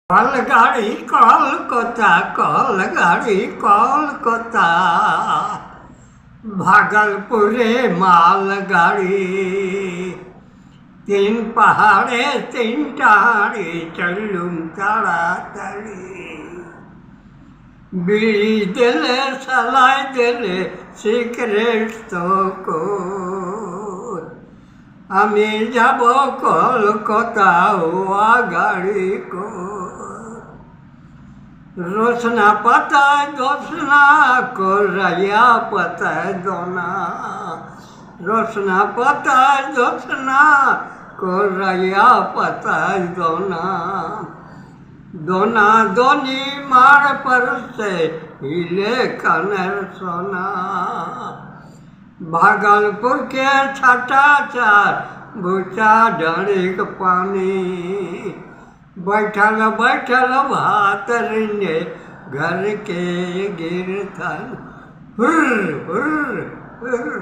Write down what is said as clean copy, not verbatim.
কলগাড়ি কলকাতা কলগাড়ি কলকাতা ভাগলপুরে মালগাড়ি তিন পাহাড়ে তিনটা হাড়ি চললুম তাড়াতাড়ি বিড়ি দিলে সালাই দিলে সিগারেট তো আমি যাব কলকাতা ওয়া গাড়ি কো रोशना पता दोसना को रैया पता दोना रोशना पता दोसना को रैया पता दोना दोना दोनी मार पर से हिले कनर सोना भागलपुर के छठा चार भूचा ढड़िक पानी बैठल बैठल भात रिंगे घर के गिरथन हुर्र हुर्र हुर्र